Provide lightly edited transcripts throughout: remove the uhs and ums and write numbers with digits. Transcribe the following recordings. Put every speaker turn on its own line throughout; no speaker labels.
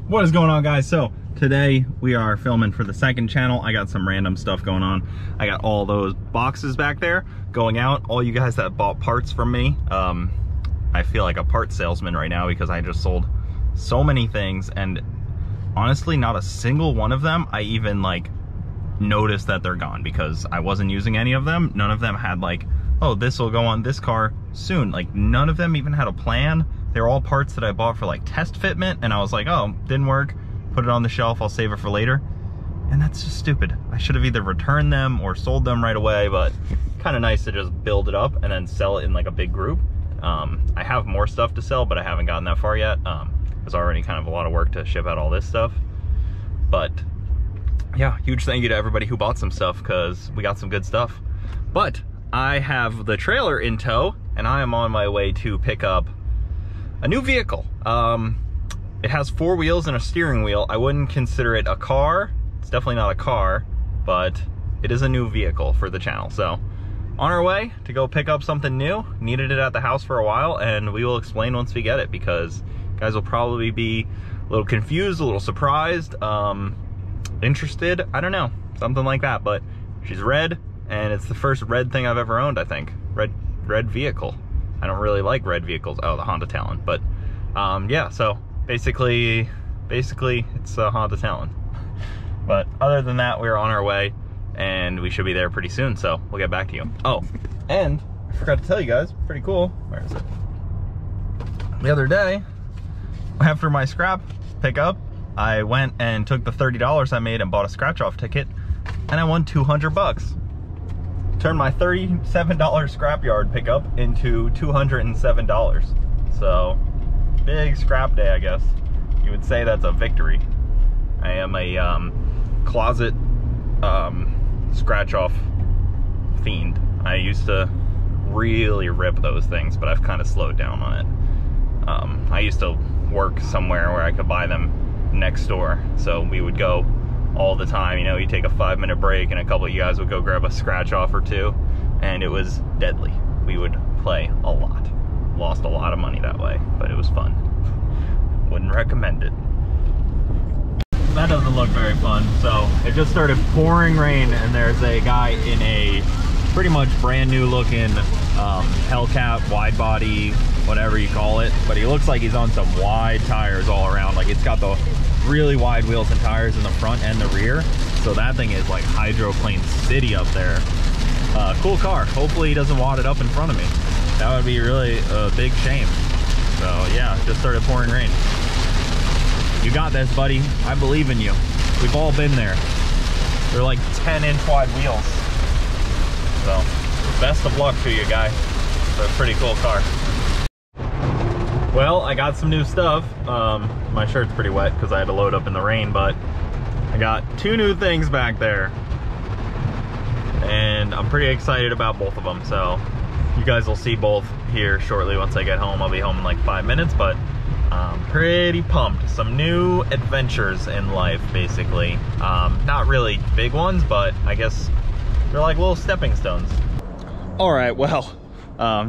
What is going on, guys? So today we are filming for the second channel. I got some random stuff going on. I got all those boxes back there going out. All you guys that bought parts from me, I feel like a parts salesman right now because I just sold so many things, and honestly not a single one of them I even like noticed that they're gone because I wasn't using any of them. None of them had like, oh, this will go on this car soon. Like none of them even had a plan. They were all parts that I bought for like test fitment, and I was like, oh, didn't work, put it on the shelf, I'll save it for later. And that's just stupid. I should have either returned them or sold them right away, but kind of nice to just build it up and then sell it in like a big group. I have more stuff to sell, but I haven't gotten that far yet. It's already kind of a lot of work to ship out all this stuff. But yeah, huge thank you to everybody who bought some stuff because we got some good stuff. But I have the trailer in tow and I am on my way to pick up a new vehicle. It has 4 wheels and a steering wheel. I wouldn't consider it a car. It's definitely not a car, but it is a new vehicle for the channel. So on our way to go pick up something new. Needed it at the house for a while, and we will explain once we get it because you guys will probably be a little confused, a little surprised, interested, I don't know, something like that. But she's red, and it's the first red thing I've ever owned, I think. Red vehicle. I don't really like red vehicles. Oh, the Honda Talon. But yeah, so basically it's a Honda Talon. But other than that, we're on our way and we should be there pretty soon, so we'll get back to you. Oh, and I forgot to tell you guys, pretty cool. Where is it? The other day, after my scrap pickup, I went and took the $30 I made and bought a scratch-off ticket, and I won 200 bucks. Turned my $37 scrapyard pickup into $207. So, big scrap day, I guess. You would say that's a victory. I am a closet scratch-off fiend. I used to really rip those things, but I've kind of slowed down on it. I used to work somewhere where I could buy them next door, so we would go all the time. You know, you take a 5-minute break and a couple of you guys would go grab a scratch off or two, and it was deadly. We would play a lot. Lost a lot of money that way, but it was fun. Wouldn't recommend it. That doesn't look very fun. So it just started pouring rain, and there's a guy in a pretty much brand new looking Hellcat wide body, whatever you call it, but he looks like he's on some wide tires all around. Like it's got the really wide wheels and tires in the front and the rear, so that thing is like hydroplane city up there. Cool car. Hopefully he doesn't wad it up in front of me. That would be really a big shame. So yeah, just started pouring rain. You got this, buddy. I believe in you. We've all been there. They're like 10-inch wide wheels. So best of luck to you, guy. It's a pretty cool car. Well, I got some new stuff. My shirt's pretty wet because I had to load up in the rain, but I got 2 new things back there. And I'm pretty excited about both of them. So you guys will see both here shortly once I get home. I'll be home in like 5 minutes, but I'm pretty pumped. Some new adventures in life, basically. Not really big ones, but I guess they're like little stepping stones. All right, well,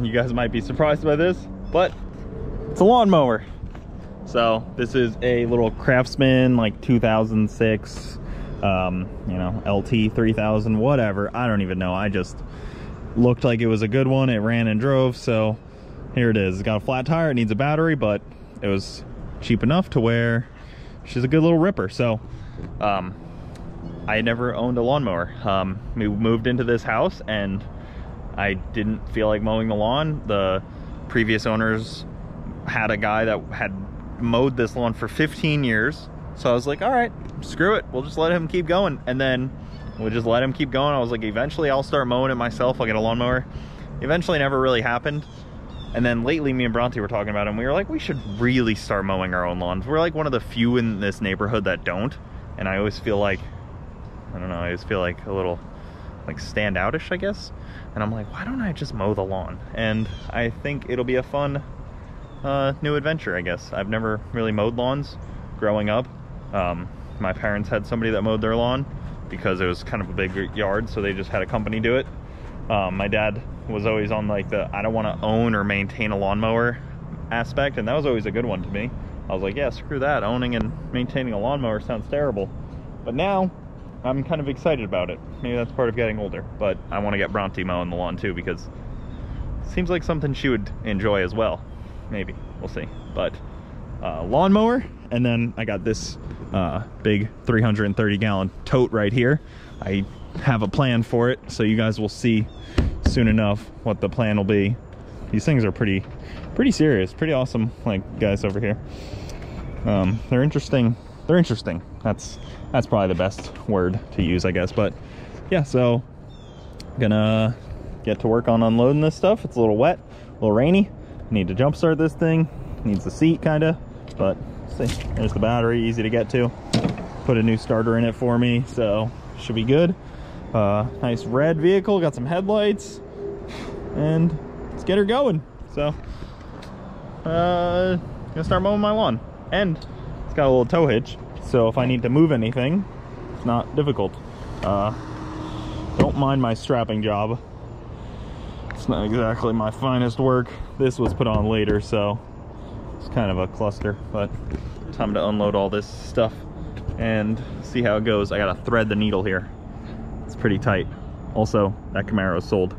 you guys might be surprised by this, but it's a lawnmower. So this is a little Craftsman, like 2006, you know, LT 3000, whatever. I don't even know. I just looked like it was a good one. It ran and drove, so here it is. It's got a flat tire. It needs a battery, but it was cheap enough to where she's a good little ripper. So I had never owned a lawnmower. We moved into this house and I didn't feel like mowing the lawn. The previous owners had a guy that had mowed this lawn for 15 years. So I was like, all right, screw it. We'll just let him keep going. And then we'll just let him keep going. I was like, eventually I'll start mowing it myself. I'll get a lawnmower. Eventually never really happened. And then lately me and Bronte were talking about it, and we were like, we should really start mowing our own lawns. We're like one of the few in this neighborhood that don't. And I always feel like, I don't know, I always feel like a little like standoutish, I guess. And I'm like, why don't I just mow the lawn? And I think it'll be a fun new adventure, I guess. I've never really mowed lawns growing up. My parents had somebody that mowed their lawn because it was kind of a big yard, so they just had a company do it. My dad was always on like the I don't want to own or maintain a lawnmower aspect, and that was always a good one to me. I was like, yeah, screw that. Owning and maintaining a lawnmower sounds terrible. But now, I'm kind of excited about it. Maybe that's part of getting older. But I want to get Bronte mowing the lawn too, because it seems like something she would enjoy as well. Maybe, we'll see. But lawnmower, and then I got this big 330-gallon tote right here. I have a plan for it, so you guys will see soon enough what the plan will be. These things are pretty serious, pretty awesome, like guys over here. They're interesting. That's probably the best word to use, I guess. But yeah, so gonna get to work on unloading this stuff. It's a little wet, a little rainy. Need to jump start this thing. Needs the seat kinda, but see, there's the battery, easy to get to. Put a new starter in it for me, so should be good. Nice red vehicle, got some headlights, and let's get her going. So gonna start mowing my lawn, and it's got a little tow hitch, so if I need to move anything, it's not difficult. Don't mind my strapping job. It's not exactly my finest work. This was put on later, so it's kind of a cluster, but time to unload all this stuff and see how it goes. I gotta thread the needle here. It's pretty tight. Also, that Camaro sold.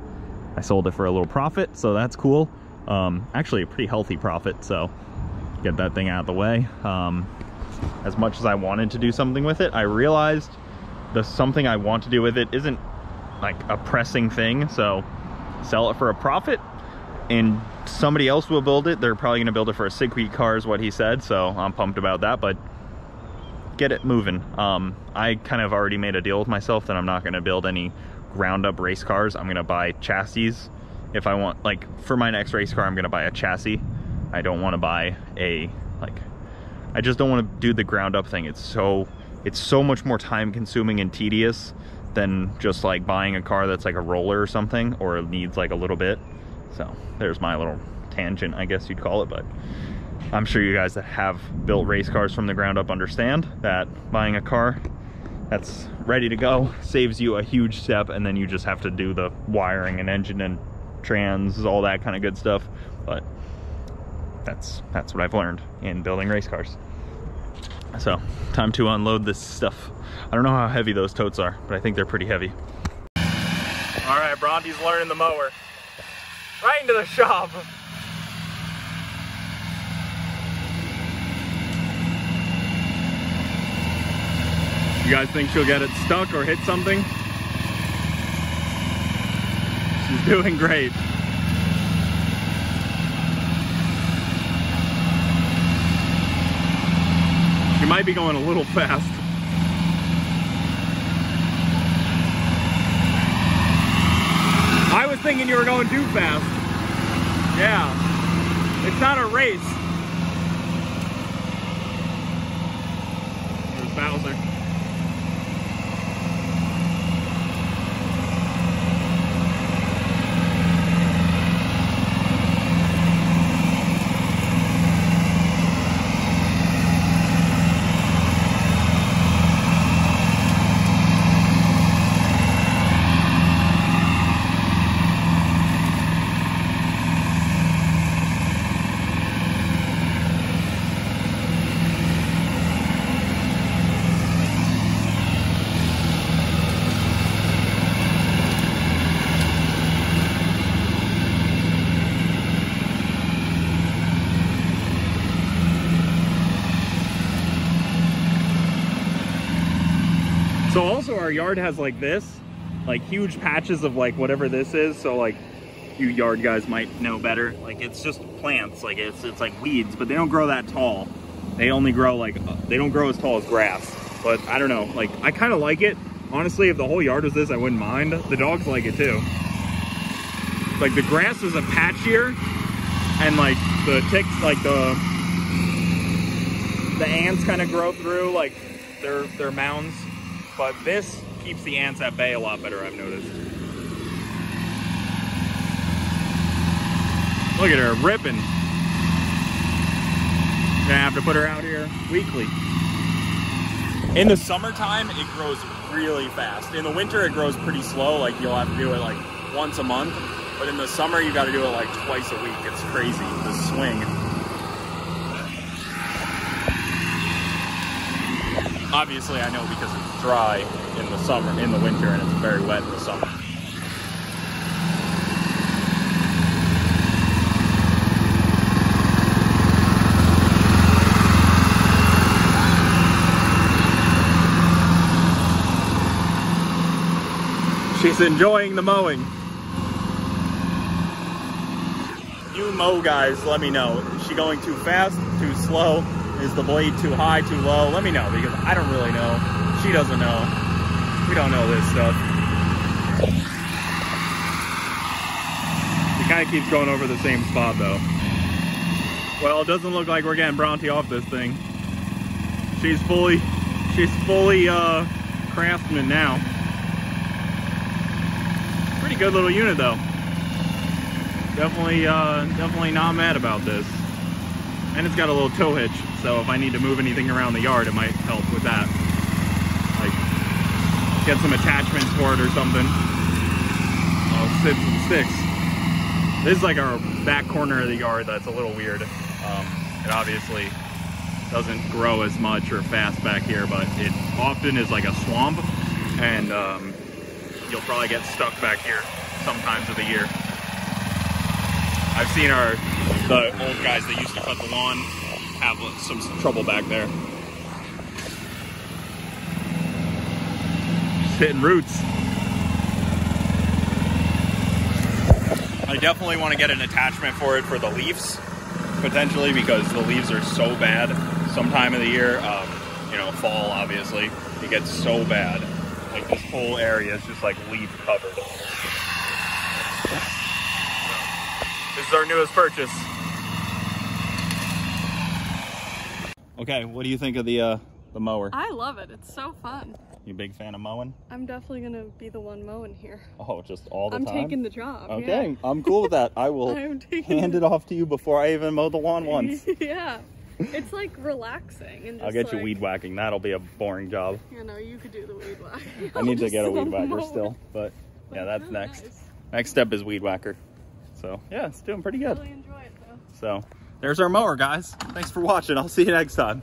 I sold it for a little profit, so that's cool. Actually a pretty healthy profit, so get that thing out of the way. As much as I wanted to do something with it, I realized the something I want to do with it isn't like a pressing thing, so sell it for a profit and somebody else will build it. They're probably gonna build it for a Sigweed car is what he said, so I'm pumped about that, but get it moving. I kind of already made a deal with myself that I'm not gonna build any ground up race cars. I'm gonna buy chassis. If I want, like for my next race car, I'm gonna buy a chassis. I don't wanna buy a, like, I just don't wanna do the ground up thing. It's so much more time consuming and tedious than just like buying a car that's like a roller or something, or needs like a little bit. So there's my little tangent, I guess you'd call it, but I'm sure you guys that have built race cars from the ground up understand that buying a car that's ready to go saves you a huge step, and then you just have to do the wiring and engine and trans, all that kind of good stuff. But that's what I've learned in building race cars. So time to unload this stuff. I don't know how heavy those totes are, but I think they're pretty heavy. All right, Bronte's learning the mower. Right into the shop. You guys think she'll get it stuck or hit something? She's doing great. She might be going a little fast. I was thinking you were going too fast. Yeah, it's not a race. There's Bowser. So also our yard has like this, like huge patches of like whatever this is. So like you yard guys might know better. Like it's just plants, like it's like weeds, but they don't grow that tall. They only grow like, they don't grow as tall as grass. But I don't know, like I kind of like it. Honestly, if the whole yard was this, I wouldn't mind. The dogs like it too. Like the grass is a patchier, and like the ticks, like the ants kind of grow through like their mounds. But this keeps the ants at bay a lot better, I've noticed. Look at her ripping. Gonna have to put her out here weekly. In the summertime, it grows really fast. In the winter, it grows pretty slow. Like you'll have to do it like once a month. But in the summer, you got to do it like twice a week. It's crazy, the swing. Obviously, I know because it's dry in the summer, in the winter, and it's very wet in the summer. She's enjoying the mowing. You mow guys, let me know. Is she going too fast, too slow? Is the blade too high, too low? Let me know, because I don't really know. She doesn't know. We don't know this stuff. She kind of keeps going over the same spot though. Well, it doesn't look like we're getting Bronte off this thing. She's fully Craftsman now. Pretty good little unit though. Definitely not mad about this. And it's got a little tow hitch, so if I need to move anything around the yard, it might help with that. Like, get some attachments for it or something. Oh, sits and sticks. This is like our back corner of the yard that's a little weird. It obviously doesn't grow as much or fast back here, but it often is like a swamp, and you'll probably get stuck back here sometimes of the year. I've seen the old guys that used to cut the lawn have some trouble back there. Just hitting roots. I definitely want to get an attachment for it for the leaves, potentially, because the leaves are so bad sometime of the year. You know, fall, obviously, it gets so bad. Like, this whole area is just like leaf covered. This is our newest purchase. Okay, what do you think of the mower?
I love it. It's so fun.
You a big fan of mowing?
I'm definitely gonna be the one mowing here.
Oh, just all the
time?
time?
I'm taking the job.
Okay,
yeah.
I'm cool with that. I will hand it off to you before I even mow the lawn once.
Yeah. It's like relaxing. And just
I'll get you weed whacking. That'll be a boring job.
You know, you could do the weed whacking.
I need to get a weed whacker still, but yeah, that's next.
Nice.
Next step is weed whacker. So yeah, it's doing pretty good.
I really enjoy it though.
So there's our mower, guys. Thanks for watching. I'll see you next time.